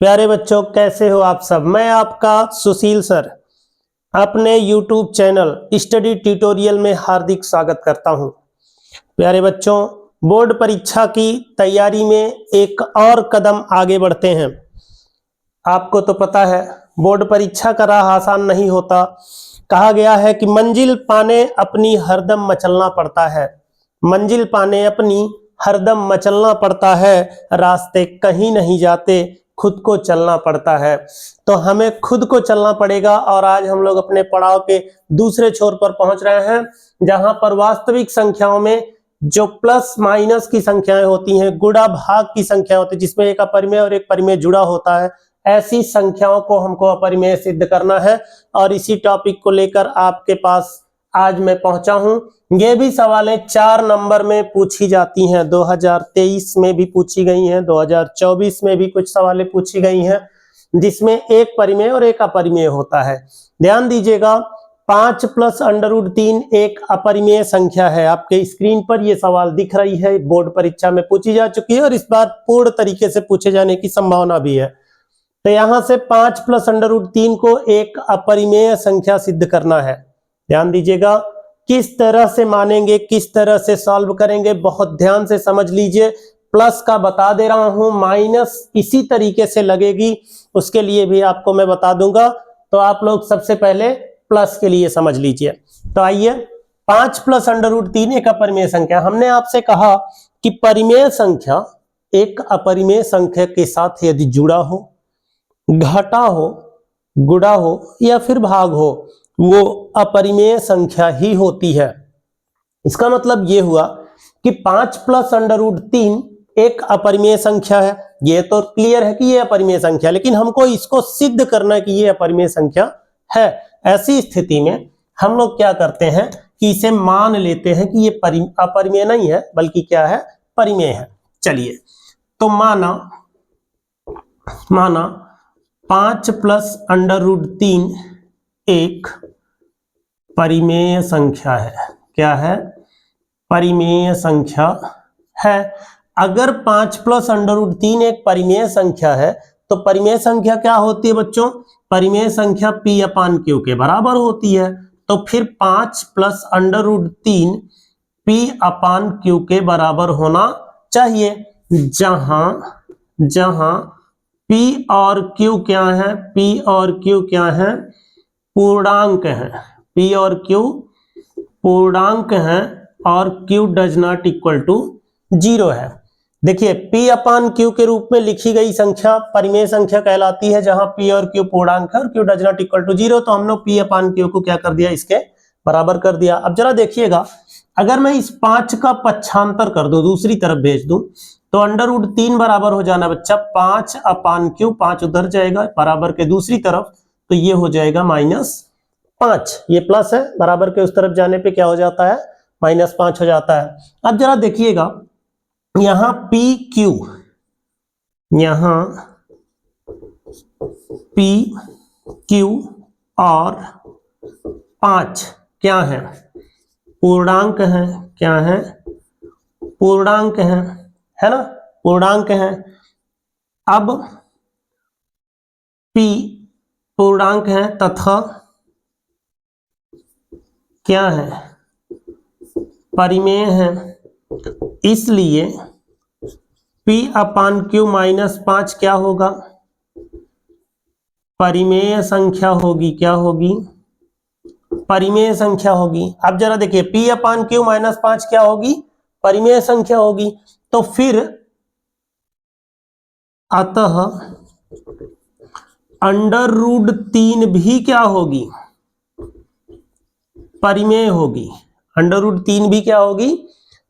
प्यारे बच्चों, कैसे हो आप सब। मैं आपका सुशील सर अपने YouTube चैनल स्टडी ट्यूटोरियल में हार्दिक स्वागत करता हूं। प्यारे बच्चों, बोर्ड परीक्षा की तैयारी में एक और कदम आगे बढ़ते हैं। आपको तो पता है बोर्ड परीक्षा का राह आसान नहीं होता। कहा गया है कि मंजिल पाने अपनी हरदम मचलना पड़ता है। मंजिल पाने अपनी हरदम मचलना पड़ता है, रास्ते कहीं नहीं जाते, खुद को चलना पड़ता है। तो हमें खुद को चलना पड़ेगा और आज हम लोग अपने पड़ाव के दूसरे छोर पर पहुंच रहे हैं, जहां पर वास्तविक संख्याओं में जो प्लस माइनस की संख्याएं होती हैं, गुणा भाग की संख्या होती है, जिसमें एक अपरिमेय और एक परिमेय जुड़ा होता है, ऐसी संख्याओं को हमको अपरिमेय सिद्ध करना है। और इसी टॉपिक को लेकर आपके पास आज मैं पहुंचा हूं। ये भी सवालें 4 नंबर में पूछी जाती हैं, 2023 में भी पूछी गई हैं, 2024 में भी कुछ सवालें पूछी गई हैं, जिसमें एक परिमेय और एक अपरिमेय होता है। ध्यान दीजिएगा, 5 प्लस √3 एक अपरिमेय संख्या है। आपके स्क्रीन पर यह सवाल दिख रही है, बोर्ड परीक्षा में पूछी जा चुकी है और इस बार पूर्ण तरीके से पूछे जाने की संभावना भी है। तो यहां से 5 प्लस √3 को एक अपरिमेय संख्या सिद्ध करना है। ध्यान दीजिएगा, किस तरह से मानेंगे, किस तरह से सॉल्व करेंगे, बहुत ध्यान से समझ लीजिए। प्लस का बता दे रहा हूं, माइनस इसी तरीके से लगेगी, उसके लिए भी आपको मैं बता दूंगा। तो आप लोग सबसे पहले प्लस के लिए समझ लीजिए। तो आइए, 5 प्लस √3 एक अपरिमेय संख्या। हमने आपसे कहा कि परिमेय संख्या एक अपरिमेय संख्या के साथ यदि जुड़ा हो, घटा हो, गुणा हो या फिर भाग हो, वो अपरिमेय संख्या ही होती है। इसका मतलब ये हुआ कि 5 प्लस √3 एक अपरिमेय संख्या है। ये तो क्लियर है कि ये अपरिमेय संख्या, लेकिन हमको इसको सिद्ध करना है कि ये अपरिमेय संख्या है। ऐसी स्थिति में हम लोग क्या करते हैं कि इसे मान लेते हैं कि ये अपरिमेय नहीं है, बल्कि क्या है, परिमेय है। चलिए, तो माना 5 प्लस √3 एक परिमेय संख्या है। क्या है? परिमेय संख्या है। अगर 5 प्लस √3 एक परिमेय संख्या है, तो परिमेय संख्या क्या होती है बच्चों? परिमेय संख्या P/Q के बराबर होती है। तो फिर 5 प्लस √3 P/Q के बराबर होना चाहिए, जहां P और Q क्या है? P और Q क्या है? पूर्णांक है। P और Q पूर्णांक है और Q does not equal to 0 है। देखिए, P/Q के रूप में लिखी गई संख्या परिमेय संख्या कहलाती है, जहां P और Q पूर्णांक है और Q does not equal to 0। तो हम लोग P/Q को क्या कर दिया? इसके बराबर कर दिया। अब जरा देखिएगा, अगर मैं इस 5 का पक्षांतर कर दूं, दूसरी तरफ भेज दूं, तो √3 बराबर हो जाना बच्चा 5/Q। 5 उधर जाएगा बराबर के दूसरी तरफ, तो ये हो जाएगा -5। ये प्लस है, बराबर के उस तरफ जाने पे क्या हो जाता है? -5 हो जाता है। अब जरा देखिएगा, यहां PQ, यहां PQ और 5 क्या है? पूर्णांक है। क्या है? पूर्णांक है ना? पूर्णांक है। अब P पूर्णांक है तथा क्या है? परिमेय है। इसलिए P/Q -5 क्या होगा? परिमेय संख्या होगी। क्या होगी? परिमेय संख्या होगी। अब जरा देखिए, P/Q -5 क्या होगी? परिमेय संख्या होगी। तो फिर अतः √3 भी क्या होगी? परिमेय होगी। √3 भी क्या होगी?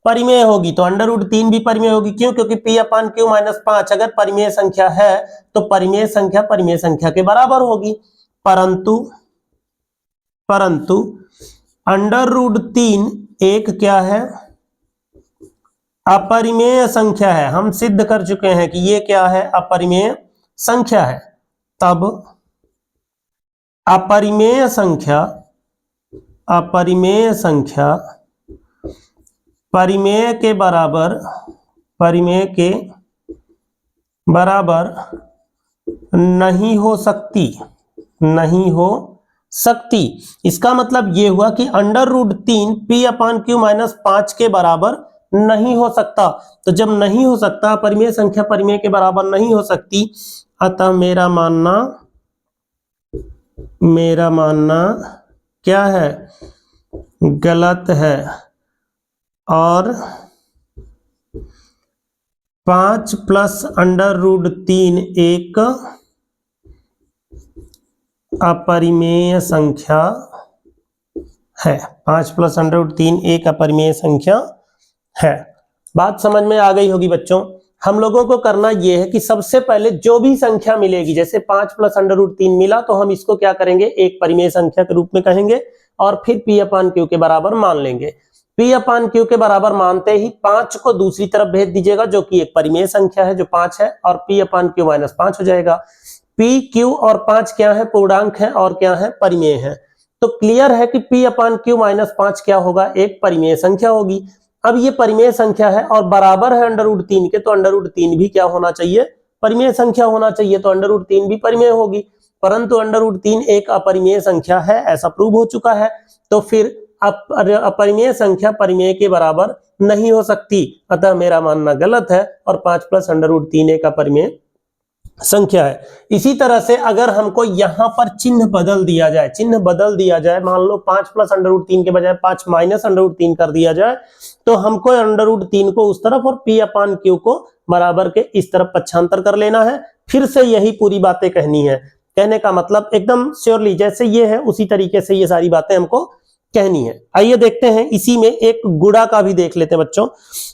परिमेय होगी। तो √3 भी परिमेय होगी। क्यों? क्योंकि P/Q -5 अगर परिमेय संख्या है, तो परिमेय संख्या के बराबर होगी। परंतु √3 एक क्या है? अपरिमेय संख्या है। हम सिद्ध कर चुके हैं कि ये क्या है? अपरिमेय संख्या है। तब अपरिमेय संख्या परिमेय के बराबर नहीं हो सकती, नहीं हो सकती। इसका मतलब ये हुआ कि √3 p/q माइनस 5 के बराबर नहीं हो सकता। तो जब नहीं हो सकता, परिमेय संख्या परिमेय के बराबर नहीं हो सकती, अतः मेरा मानना क्या है, गलत है। और 5 + √3 एक अपरिमेय संख्या है। 5 + √3 एक अपरिमेय संख्या है। बात समझ में आ गई होगी बच्चों। हम लोगों को करना यह है कि सबसे पहले जो भी संख्या मिलेगी, जैसे 5 + √3 मिला तो हम इसको क्या करेंगे, एक परिमेय संख्या के रूप में कहेंगे और फिर p/q के बराबर मान लेंगे। p/q के बराबर मानते ही 5 को दूसरी तरफ भेज दीजिएगा जो कि एक परिमेय संख्या है जो 5 है, और p/q माइनस 5 हो जाएगा। p, q और 5 क्या है, पूर्णांक है और क्या है, परिमेय है। तो क्लियर है कि p/q माइनस 5 क्या होगा, एक परिमेय संख्या होगी। अब ये परिमेय संख्या है और बराबर है √3 के, तो √3 भी क्या होना चाहिए, परिमेय संख्या होना चाहिए। तो √3 भी परिमेय होगी, परंतु √3 एक अपरिमेय संख्या है, ऐसा प्रूव हो चुका है। तो फिर अपरिमेय संख्या परिमेय के बराबर नहीं हो सकती, अतः मेरा मानना गलत है और 5 + √3 एक अपरिमेय संख्या है। इसी तरह से अगर हमको यहां पर चिन्ह बदल दिया जाए, मान लो 5 + √3 के बजाय 5 - √3 कर दिया जाए, तो हमको √3 को उस तरफ और p/q को बराबर के इस तरफ पक्षांतर कर लेना है। फिर से यही पूरी बातें कहनी है। कहने का मतलब एकदम श्योरली जैसे ये है उसी तरीके से ये सारी बातें हमको कहनी है। आइए देखते हैं, इसी में एक गुणा का भी देख लेते हैं बच्चों।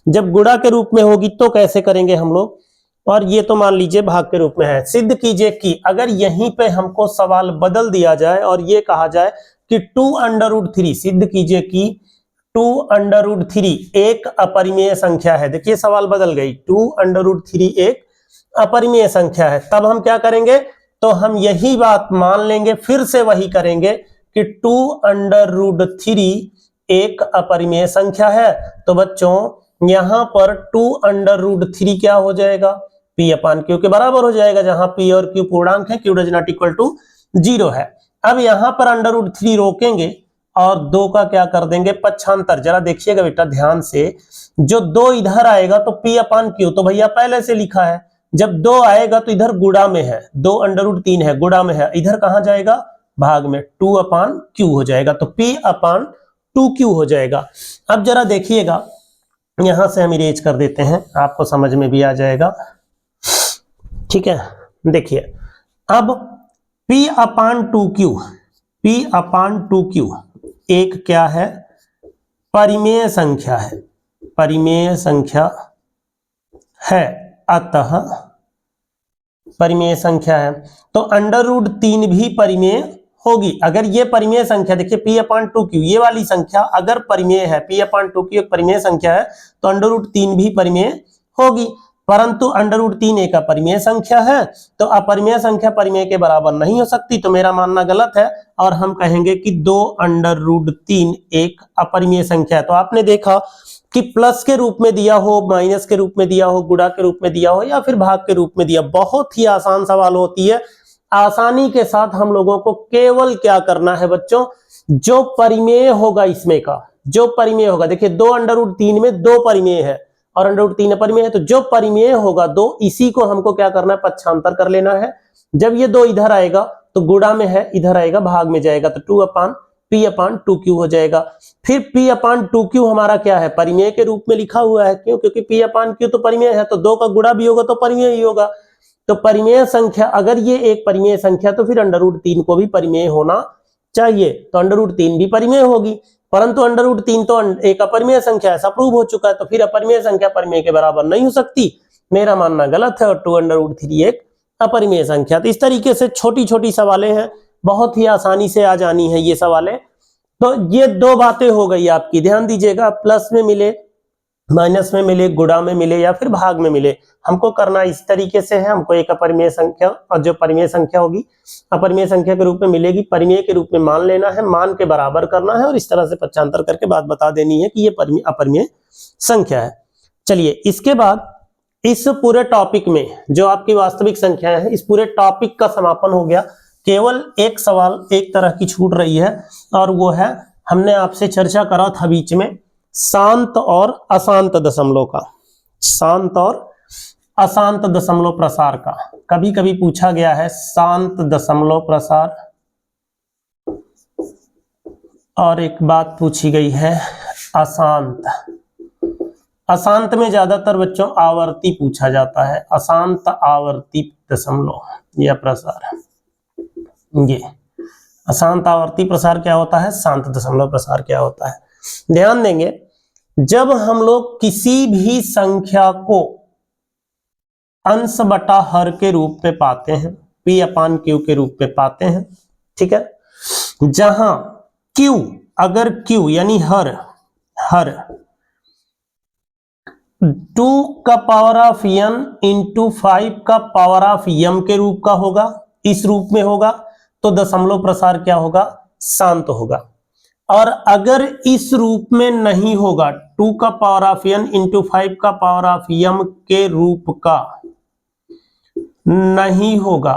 जब गुणा के रूप में होगी तो कैसे करेंगे हम लोग, और ये तो मान लीजिए भाग के रूप में है। सिद्ध कीजिए कि अगर यहीं पे हमको सवाल बदल दिया जाए और ये कहा जाए कि 2√3, सिद्ध कीजिए कि 2√3 एक अपरिमेय संख्या है। देखिए सवाल बदल गई, 2√3 एक अपरिमेय संख्या है, तब हम क्या करेंगे, तो हम यही बात मान लेंगे, फिर से वही करेंगे कि 2√3 एक अपरिमेय संख्या है। तो बच्चों यहां पर 2√3 क्या हो जाएगा, p/q के बराबर हो जाएगा, जहां p और q पूर्णांक है, q does not equal to 0 है। अब यहां पर √3 रोकेंगे और 2 का क्या कर देंगे, पक्षांतर। जरा देखिएगा बेटा ध्यान से, जो 2 इधर आएगा तो p/q तो भैया पहले से लिखा है, जब 2 आएगा तो इधर गुणा में है, 2√3 है, गुणा में है, इधर कहां जाएगा, भाग में, 2/q हो जाएगा, तो p/2q हो जाएगा। अब जरा देखिएगा, यहां से हम इरेज कर देते हैं, आपको समझ में भी आ जाएगा, ठीक है। देखिए अब p/2q एक क्या है, परिमेय संख्या है, परिमेय संख्या है, अतः परिमेय संख्या है तो √3 भी परिमेय होगी। अगर ये परिमेय संख्या, देखिए p/2q ये वाली संख्या अगर परिमेय है, p/2q एक परिमेय संख्या है, तो √3 भी परिमेय होगी। परंतु √3 एक अपरिमेय संख्या है, तो अपरिमेय संख्या परिमेय के बराबर नहीं हो सकती, तो मेरा मानना गलत है और हम कहेंगे कि 2√3 एक अपरिमेय संख्या है। तो आपने देखा कि प्लस के रूप में दिया हो, माइनस के रूप में दिया हो, गुणा के रूप में दिया हो या फिर भाग के रूप में दिया, बहुत ही आसान सवाल होती है। आसानी के साथ हम लोगों को केवल क्या करना है बच्चों, जो परिमेय होगा इसमें का, जो परिमेय होगा, देखिए 2√3 में 2 परिमेय है और √3 अपरिमेय है, तो जो परिमेय होगा 2, इसी को हमको क्या करना है, पक्षांतर कर लेना है। जब ये 2 इधर आएगा तो गुणा में है, इधर आएगा भाग में जाएगा, तो p/2q हो जाएगा। फिर p/2q हमारा क्या है, परिमेय के रूप में लिखा हुआ है, क्यों, क्योंकि p/q तो परिमेय है, तो 2 का गुणा भी होगा तो परिमेय ही होगा। तो परिमेय संख्या, अगर ये एक परिमेय संख्या तो फिर √3 को भी परिमेय होना चाहिए, तो √3 भी परिमेय होगी। परंतु √3 तो एक अपरिमेय संख्या, ऐसा प्रूव हो चुका है, तो फिर अपरिमेय संख्या परिमेय के बराबर नहीं हो सकती। मेरा मानना गलत है और 2√3 एक अपरिमेय संख्या। तो इस तरीके से छोटी छोटी सवालें हैं, बहुत ही आसानी से आ जानी है ये सवालें। तो ये 2 बातें हो गई आपकी, ध्यान दीजिएगा, प्लस में मिले, माइनस में मिले, गुणा में मिले या फिर भाग में मिले, हमको करना इस तरीके से है। हमको एक अपरिमेय संख्या, और जो परिमेय संख्या होगी अपरिमेय संख्या के रूप में मिलेगी, परिमेय के रूप में मान लेना है, मान के बराबर करना है और इस तरह से पक्षांतर करके बात बता देनी है कि ये अपरिमेय संख्या है। चलिए इसके बाद इस पूरे टॉपिक में जो आपकी वास्तविक संख्याएं हैं, इस पूरे टॉपिक का समापन हो गया। केवल एक सवाल एक तरह की छूट रही है, और वो है, हमने आपसे चर्चा करा था बीच में शांत और अशांत दशमलव का, शांत और अशांत दशमलव प्रसार का। कभी कभी पूछा गया है शांत दशमलव प्रसार, और एक बात पूछी गई है अशांत। अशांत में ज्यादातर बच्चों आवर्ती पूछा जाता है, अशांत आवर्ती दशमलव या प्रसार। ये अशांत आवर्ती प्रसार क्या होता है, शांत दशमलव प्रसार क्या होता है। ध्यान देंगे, जब हम लोग किसी भी संख्या को अंश बटा हर के रूप में पाते हैं, P अपान Q के रूप में पाते हैं, ठीक है, जहां Q, अगर Q यानी हर 2 का पावर ऑफ n इंटू 5 का पावर ऑफ m के रूप का होगा, इस रूप में होगा, तो दशमलव प्रसार क्या होगा, शांत होगा। और अगर इस रूप में नहीं होगा, 2 का पावर ऑफ n इंटू 5 का पावर ऑफ m के रूप का नहीं होगा,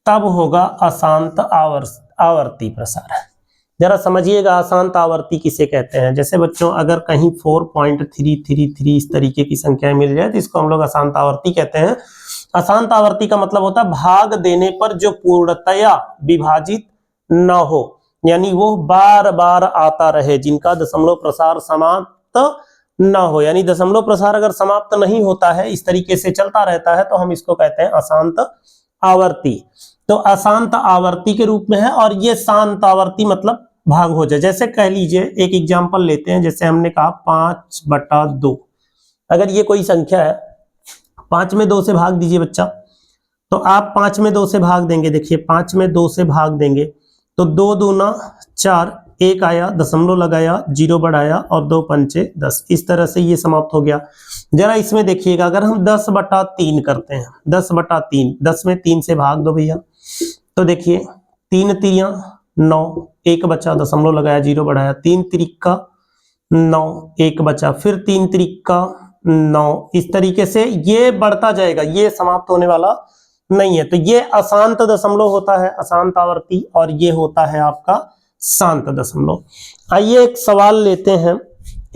तब होगा अशांत आवर्ती प्रसार। जरा समझिएगा अशांत आवर्ती किसे कहते हैं। जैसे बच्चों अगर कहीं 4.333 इस तरीके की संख्याएं मिल जाए तो इसको हम लोग अशांत आवर्ती कहते हैं। अशांत आवर्ती का मतलब होता है भाग देने पर जो पूर्णतया विभाजित न हो, यानी वो बार बार आता रहे, जिनका दशमलव प्रसार समाप्त न हो, यानी दशमलव प्रसार अगर समाप्त नहीं होता है, इस तरीके से चलता रहता है, तो हम इसको कहते हैं अशांत आवर्ती। तो अशांत आवर्ती के रूप में है, और ये शांत आवर्ती मतलब भाग हो जाए। जैसे कह लीजिए एक एग्जांपल लेते हैं, जैसे हमने कहा 5/2, अगर ये कोई संख्या है, 5 में 2 से भाग दीजिए बच्चा, तो आप 5 में 2 से भाग देंगे, देखिए 5 में 2 से भाग देंगे तो 2 दूना 4, 1 आया, दशमलव लगाया, 0 बढ़ाया, और 2 पंचे 10, इस तरह से ये समाप्त हो गया। जरा इसमें देखिएगा, अगर हम 10/3 करते हैं, 10/3, 10 में 3 से भाग दो भैया, तो देखिए 3 तिरियां 9, 1 बचा, दशमलव लगाया, 0 बढ़ाया, 3 तिरिका 9, 1 बचा, फिर 3 तिरिका 9, इस तरीके से ये बढ़ता जाएगा, ये समाप्त होने वाला नहीं है। तो ये अशांत दशमलव होता है, अशांत आवर्ती, और ये होता है आपका शांत दशमलव। आइए एक सवाल लेते हैं,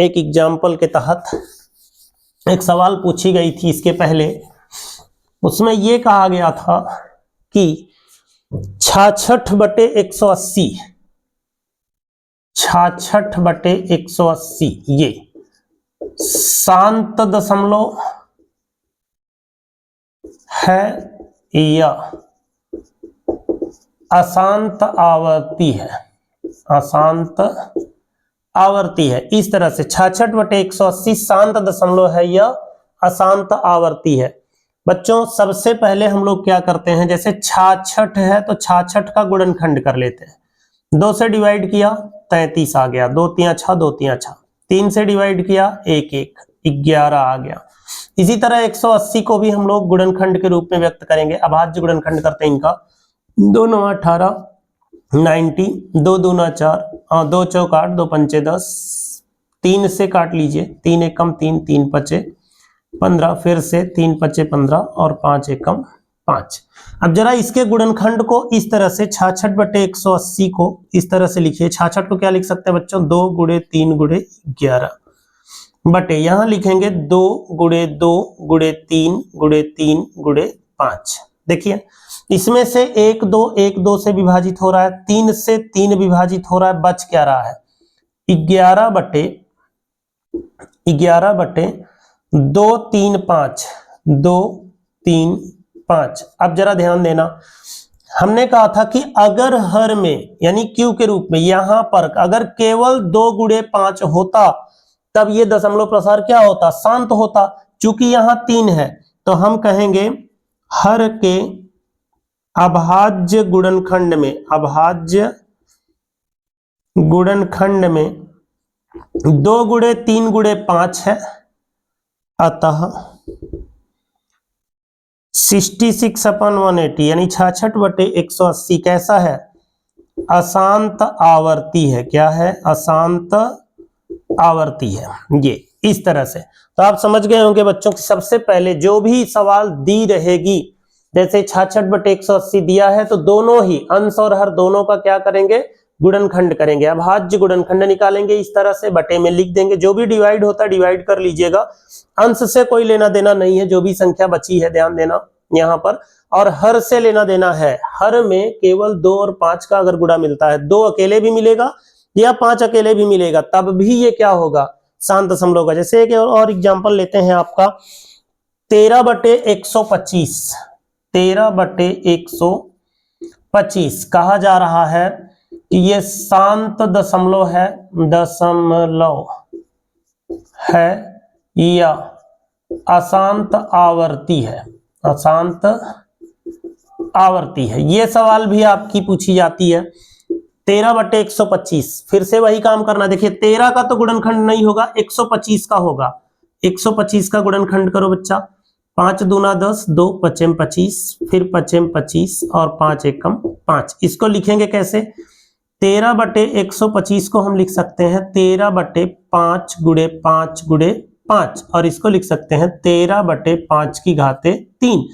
एक एग्जाम्पल के तहत। एक सवाल पूछी गई थी इसके पहले, उसमें ये कहा गया था कि 66/180, 66/180 ये शांत दशमलव है या अशांत आवर्ती है, अशांत आवर्ती है। इस तरह से 66/180 शांत दशमलव है या अशांत आवर्ती है। बच्चों सबसे पहले हम लोग क्या करते हैं, जैसे 66 है तो 66 का गुणनखंड कर लेते हैं। 2 से डिवाइड किया 33 आ गया, 2 तियां 6, 2 तियां 6, 3 से डिवाइड किया 1 1, 11 आ गया। इसी तरह 180 को भी हम लोग गुणनखंड के रूप में व्यक्त करेंगे। अभाज्य गुणनखंड करते हैं इनका, 2 9 18, 90, 2 दूना 4, 2 चौक 8, 2 पंचे 10, 3 से काट लीजिए, 3 एकम 3, 3 पचे 15, फिर से 3 पचे 15, और 5 एकम 5। अब जरा इसके गुणनखंड को इस तरह से 66/180 को इस तरह से लिखिए। 66 को क्या लिख सकते हैं बच्चों, 2 × 3 × 11 बटे, यहां लिखेंगे 2 × 2 × 3 × 3 × 5। देखिए इसमें से 1 2 1 2 से विभाजित हो रहा है, 3 से 3 विभाजित हो रहा है, बच क्या रहा है 11 बटे 2 3 5, 2 3 5। अब जरा ध्यान देना, हमने कहा था कि अगर हर में यानी Q के रूप में यहां पर अगर केवल 2 × 5 होता, तब ये दशमलव प्रसार क्या होता, शांत होता। चूंकि यहां 3 है तो हम कहेंगे हर के अभाज्य गुणनखंड में, अभाज्य गुणनखंड में 2 × 3 × 5 है, अतः 66/180 यानी 66/180 कैसा है, अशांत आवर्ती है। क्या है, अशांत आवर्ती है। ये इस तरह से तो आप समझ गए होंगे बच्चों कि सबसे पहले जो भी सवाल दी रहेगी, जैसे 66/180 दिया है तो दोनों ही अंश और हर दोनों का क्या करेंगे, गुणनखंड करेंगे। अभाज्य गुणनखंड निकालेंगे, इस तरह से बटे में लिख देंगे। जो भी डिवाइड होता है डिवाइड कर लीजिएगा, अंश से कोई लेना देना नहीं है, जो भी संख्या बची है ध्यान देना यहाँ पर। और हर से लेना देना है, हर में केवल 2 और 5 का अगर गुणा मिलता है, 2 अकेले भी मिलेगा या 5 अकेले भी मिलेगा, तब भी ये क्या होगा, शांत दशमलव का। जैसे एक और एग्जांपल लेते हैं आपका 13/125, 13/125 कहा जा रहा है कि ये शांत दशमलव है या अशांत आवर्ती है, अशांत आवर्ती है। ये सवाल भी आपकी पूछी जाती है। 13/125, फिर से वही काम करना। देखिए 13 का तो गुणनखंड नहीं होगा, 125 का होगा। 125 का गुणनखंड करो बच्चा, 5 दूना 10, 2 पचम 25, फिर पचम 25 और 5 एकम 5। इसको लिखेंगे कैसे, 13/125 को हम लिख सकते हैं 13/5 गुणे 5 गुणे 5, और इसको लिख सकते हैं 13/5 की घाते 3।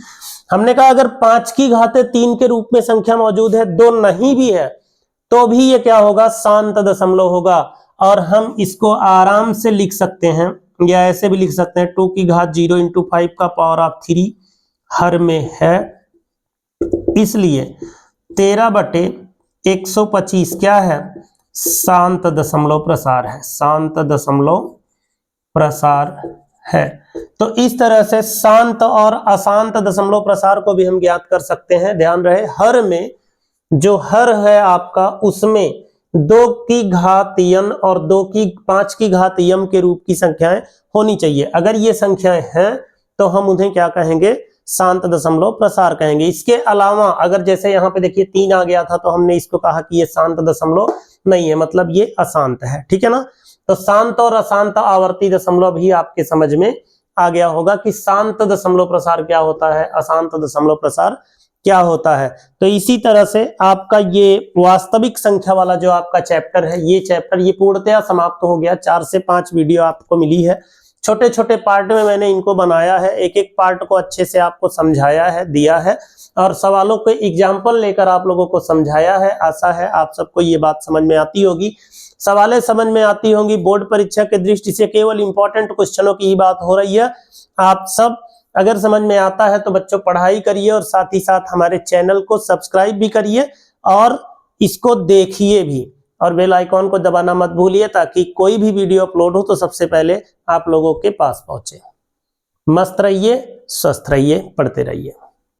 हमने कहा अगर 5 की घाते 3 के रूप में संख्या मौजूद है, 2 नहीं भी है, तो भी ये क्या होगा, शांत दशमलव होगा। और हम इसको आराम से लिख सकते हैं, या ऐसे भी लिख सकते हैं 2 की घात 0 × 5 का पावर ऑफ 3 हर में है। इसलिए 13/125 क्या है, शांत दशमलव प्रसार है, शांत दशमलव प्रसार है। तो इस तरह से शांत और अशांत दशमलव प्रसार को भी हम ज्ञात कर सकते हैं। ध्यान रहे, हर में जो हर है आपका, उसमें 2 की घात n और 5 की घात m के रूप की संख्याएं होनी चाहिए। अगर ये संख्याएं हैं तो हम उन्हें क्या कहेंगे, शांत दशमलव प्रसार कहेंगे। इसके अलावा अगर जैसे यहाँ पे देखिए 3 आ गया था, तो हमने इसको कहा कि ये शांत दशमलव नहीं है, मतलब ये अशांत है, ठीक है ना। तो शांत और अशांत आवर्ती दशमलव भी आपके समझ में आ गया होगा कि शांत दशमलव प्रसार क्या होता है, अशांत दशमलव प्रसार क्या होता है। तो इसी तरह से आपका ये वास्तविक संख्या वाला जो आपका चैप्टर है, ये चैप्टर ये पूर्णतया समाप्त हो गया। 4 से 5 वीडियो आपको मिली है, छोटे छोटे पार्ट में मैंने इनको बनाया है, एक एक पार्ट को अच्छे से आपको समझाया है, दिया है, और सवालों के एग्जाम्पल लेकर आप लोगों को समझाया है। आशा है आप सबको ये बात समझ में आती होगी, सवालें समझ में आती होंगी। बोर्ड परीक्षा के दृष्टि से केवल इंपॉर्टेंट क्वेश्चनों की ही बात हो रही है। आप सब अगर समझ में आता है तो बच्चों पढ़ाई करिए, और साथ ही साथ हमारे चैनल को सब्सक्राइब भी करिए और इसको देखिए भी, और बेल आइकॉन को दबाना मत भूलिए, ताकि कोई भी वीडियो अपलोड हो तो सबसे पहले आप लोगों के पास पहुंचे। मस्त रहिए, स्वस्थ रहिए, पढ़ते रहिए।